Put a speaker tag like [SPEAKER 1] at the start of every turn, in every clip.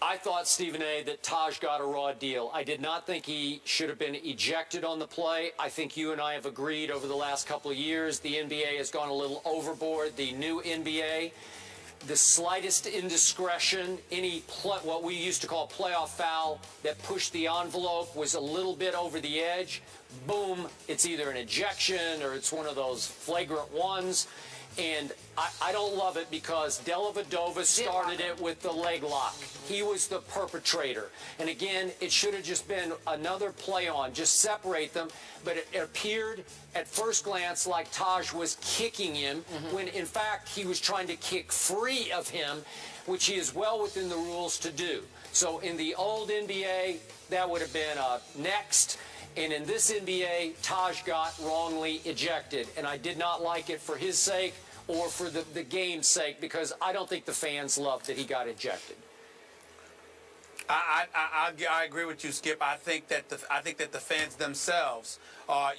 [SPEAKER 1] I thought, Stephen A., that Taj got a raw deal. I did not think he should have been ejected on the play. I think you and I have agreed over the last couple of years the NBA has gone a little overboard. The new NBA, the slightest indiscretion, what we used to call playoff foul that pushed the envelope was a little bit over the edge. Boom, it's either an ejection or it's one of those flagrant ones. And I don't love it because Dellavedo started it with the leg lock. He was the perpetrator. And again, it should have just been another play on, just separate them. But it appeared at first glance like Taj was kicking him when, in fact, he was trying to kick free of him, which he is well within the rules to do. So in the old NBA, that would have been next. And in this NBA, Taj got wrongly ejected. And I did not like it for his sake or for the game's sake, because I don't think the fans loved that he got ejected.
[SPEAKER 2] I agree with you, Skip. I think that the fans themselves are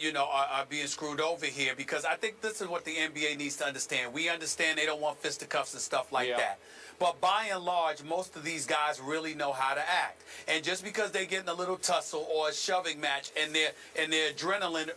[SPEAKER 2] being screwed over here, because I think this is what the NBA needs to understand. We understand they don't want fisticuffs and stuff like that. But by and large, most of these guys really know how to act. And just because they're getting a little tussle or a shoving match and their adrenaline,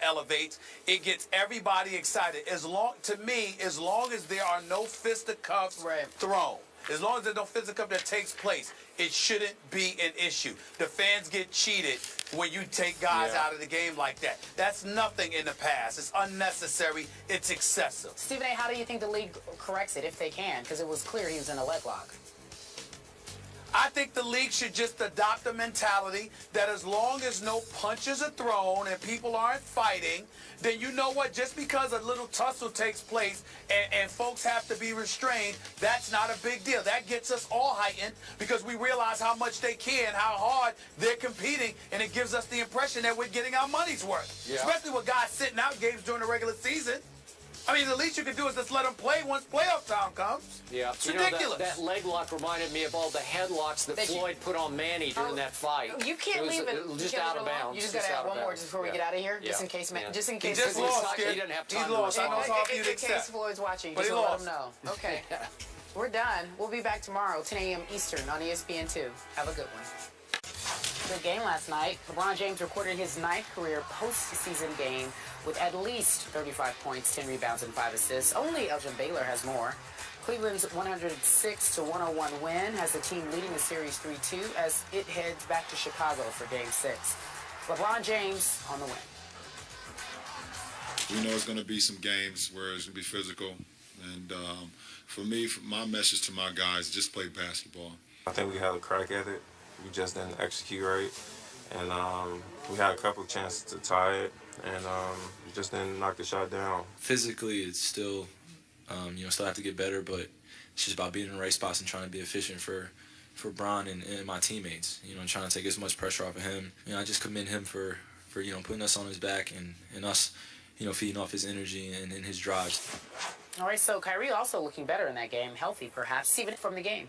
[SPEAKER 2] elevates, it gets everybody excited. To me, as long as there are no fisticuffs thrown, as long as there's no fisticuff that takes place, it shouldn't be an issue. The fans get cheated when you take guys out of the game like that. That's nothing in the past. It's unnecessary. It's excessive.
[SPEAKER 3] Stephen A., how do you think the league corrects it, if they can? Because it was clear he was in a leg lock.
[SPEAKER 2] I think the league should just adopt a mentality that as long as no punches are thrown and people aren't fighting, then you know what? Just because a little tussle takes place and folks have to be restrained, that's not a big deal. That gets us all heightened because we realize how much they care and how hard they're competing, and it gives us the impression that we're getting our money's worth, especially with guys sitting out games during the regular season. I mean, the least you can do is just let them play once playoff time comes.
[SPEAKER 1] Yeah,
[SPEAKER 2] it's ridiculous.
[SPEAKER 1] That leg lock reminded me of all the headlocks that Floyd put on Manny during that fight.
[SPEAKER 3] You can't leave it
[SPEAKER 1] just out of bounds.
[SPEAKER 3] You just got to add one more just before we get out of here, just in case. Just in case.
[SPEAKER 2] He just lost.
[SPEAKER 1] He doesn't have time
[SPEAKER 2] to respond.
[SPEAKER 3] In case Floyd's watching, just let him know. Okay, we're done. We'll be back tomorrow, 10 a.m. Eastern on ESPN2. Have a good one. Good game last night. LeBron James recorded his 9th career postseason game with at least 35 points, 10 rebounds, and 5 assists. Only Elgin Baylor has more. Cleveland's 106-101 win has the team leading the series 3-2 as it heads back to Chicago for Game 6. LeBron James on the win.
[SPEAKER 4] We know it's going to be some games where it's going to be physical. And for me, my message to my guys, just play basketball.
[SPEAKER 5] I think we had a crack at it. We just didn't execute right. And we had a couple of chances to tie it, and we just didn't knock the shot down.
[SPEAKER 6] Physically, it's still, still have to get better, but it's just about being in the right spots and trying to be efficient for Bron and my teammates. Trying to take as much pressure off of him. I just commend him for putting us on his back and us, feeding off his energy and his drives.
[SPEAKER 3] All right, so Kyrie also looking better in that game, healthy perhaps, even from the game.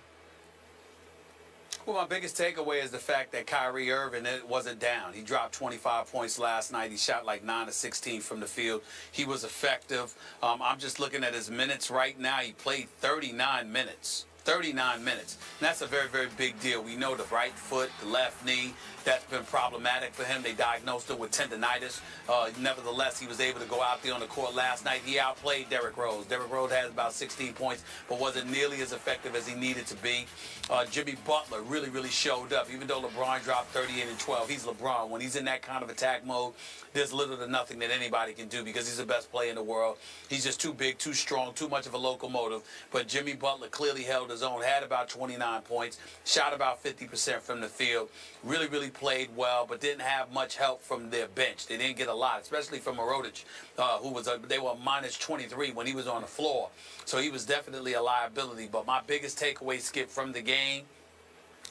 [SPEAKER 2] Well, my biggest takeaway is the fact that Kyrie Irving wasn't down. He dropped 25 points last night. He shot like 9 of 16 from the field. He was effective. I'm just looking at his minutes right now. He played 39 minutes. 39 minutes. And that's a very, very big deal. We know the right foot, the left knee, that's been problematic for him. They diagnosed him with tendonitis. Nevertheless, he was able to go out there on the court last night. He outplayed Derrick Rose. Derrick Rose has about 16 points, but wasn't nearly as effective as he needed to be. Jimmy Butler really, really showed up. Even though LeBron dropped 38 and 12, he's LeBron. When he's in that kind of attack mode, there's little to nothing that anybody can do because he's the best player in the world. He's just too big, too strong, too much of a locomotive. But Jimmy Butler clearly held his own, had about 29 points, shot about 50% from the field, really, really played well, but didn't have much help from their bench. They didn't get a lot, especially from Mirotic, they were minus 23 when he was on the floor. So he was definitely a liability. But my biggest takeaway, Skip, from the game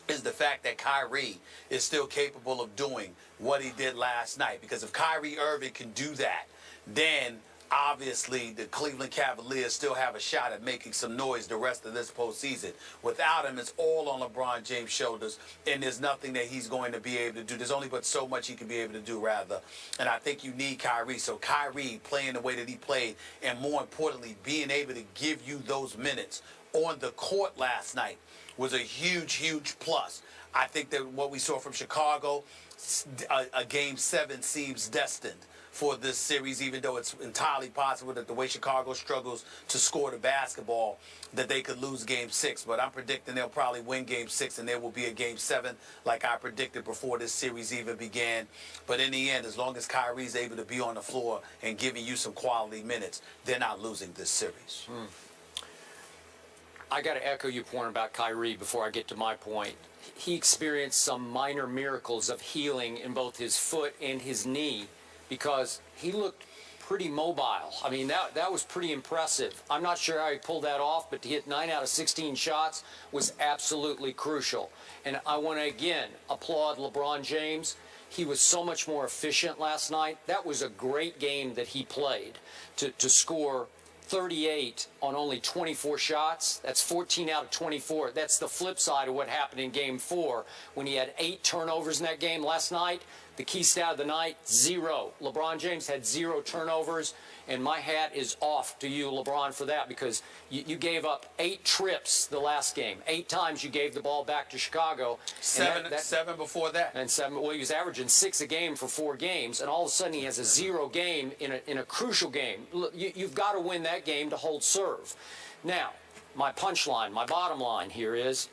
[SPEAKER 2] is the fact that Kyrie is still capable of doing what he did last night. Because if Kyrie Irving can do that, then obviously the Cleveland Cavaliers still have a shot at making some noise the rest of this postseason. Without him, it's all on LeBron James' shoulders, and there's nothing that he's going to be able to do. There's only but so much he can be able to do, rather. And I think you need Kyrie. So Kyrie playing the way that he played, and more importantly, being able to give you those minutes on the court last night was a huge, huge plus. I think that what we saw from Chicago, a Game 7 seems destined for this series, even though it's entirely possible that the way Chicago struggles to score the basketball, that they could lose Game 6. But I'm predicting they'll probably win Game 6, and there will be a Game 7 like I predicted before this series even began. But in the end, as long as Kyrie's able to be on the floor and giving you some quality minutes, they're not losing this series.
[SPEAKER 1] I got to echo your point about Kyrie before I get to my point. He experienced some minor miracles of healing in both his foot and his knee because he looked pretty mobile. I mean, that was pretty impressive. I'm not sure how he pulled that off, but to hit 9 out of 16 shots was absolutely crucial. And I want to, again, applaud LeBron James. He was so much more efficient last night. That was a great game that he played to score 38 on only 24 shots. That's 14 out of 24. That's the flip side of what happened in Game 4 when he had 8 turnovers in that game last night. The key stat of the night, 0. LeBron James had 0 turnovers, and my hat is off to you, LeBron, for that because you gave up 8 trips the last game. 8 times you gave the ball back to Chicago.
[SPEAKER 2] Seven before that.
[SPEAKER 1] And 7. Well, he was averaging 6 a game for 4 games, and all of a sudden he has a 0 game in a crucial game. You've got to win that game to hold serve. Now, my punchline, my bottom line here is,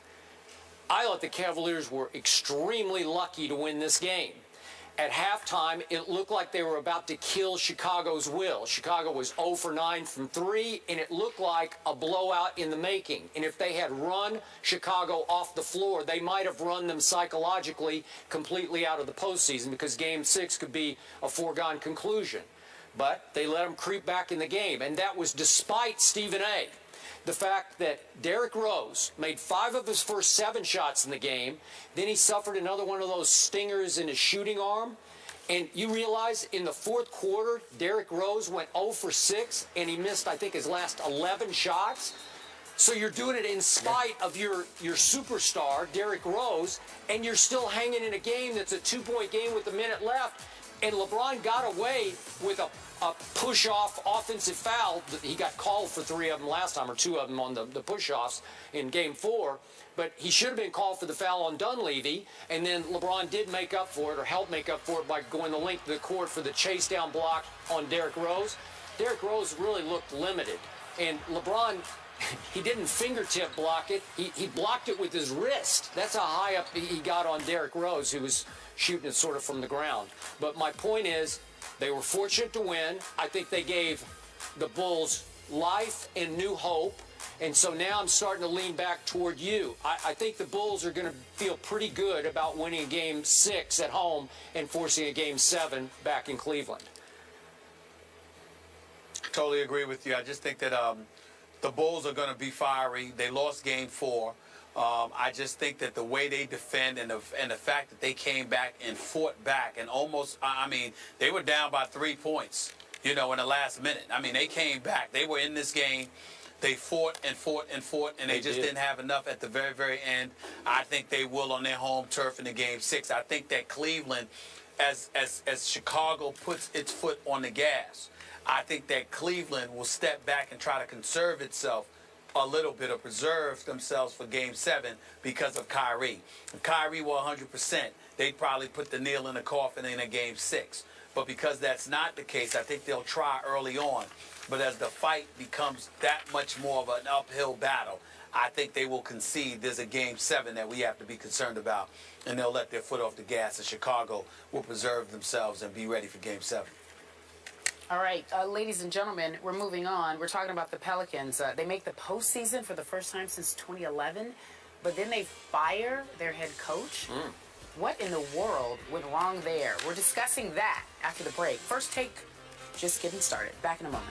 [SPEAKER 1] I thought the Cavaliers were extremely lucky to win this game. At halftime, it looked like they were about to kill Chicago's will. Chicago was 0 for 9 from 3, and it looked like a blowout in the making. And if they had run Chicago off the floor, they might have run them psychologically completely out of the postseason because Game 6 could be a foregone conclusion. But they let them creep back in the game, and that was despite Stephen A. The fact that Derrick Rose made 5 of his first 7 shots in the game, then he suffered another one of those stingers in his shooting arm, and you realize in the 4th quarter, Derrick Rose went 0 for 6, and he missed, I think, his last 11 shots. So you're doing it in spite of your superstar, Derrick Rose, and you're still hanging in a game that's a 2-point game with a minute left, and LeBron got away with a push-off offensive foul. He got called for 3 of them last time, or 2 of them on the push-offs in Game 4. But he should have been called for the foul on Dunleavy, and then LeBron did make up for it, or helped make up for it, by going the length of the court for the chase-down block on Derrick Rose. Derrick Rose really looked limited, and LeBron, he didn't fingertip block it. He blocked it with his wrist. That's how high up he got on Derrick Rose, who was shooting it sort of from the ground. But my point is, they were fortunate to win. I think they gave the Bulls life and new hope. And so now I'm starting to lean back toward you. I think the Bulls are going to feel pretty good about winning Game 6 at home and forcing a Game 7 back in Cleveland.
[SPEAKER 2] Totally agree with you. I just think that the Bulls are going to be fiery. They lost Game 4. I just think that the way they defend and the fact that they came back and fought back and almost, I mean, they were down by 3 points, you know, in the last minute. I mean, they came back. They were in this game. They fought and fought and fought, and they just didn't have enough at the very, very end. I think they will on their home turf in the Game 6. I think that Cleveland, as Chicago puts its foot on the gas, I think that Cleveland will step back and try to conserve itself a little bit, or preserve themselves for Game 7 because of Kyrie. If Kyrie were 100%, they'd probably put the nail in the coffin in a Game 6. But because that's not the case, I think they'll try early on. But as the fight becomes that much more of an uphill battle, I think they will concede there's a Game 7 that we have to be concerned about, and they'll let their foot off the gas, and Chicago will preserve themselves and be ready for Game 7.
[SPEAKER 3] All right, ladies and gentlemen, we're moving on. We're talking about the Pelicans. They make the postseason for the first time since 2011, but then they fire their head coach. What in the world went wrong there? We're discussing that after the break. First take, just getting started. Back in a moment.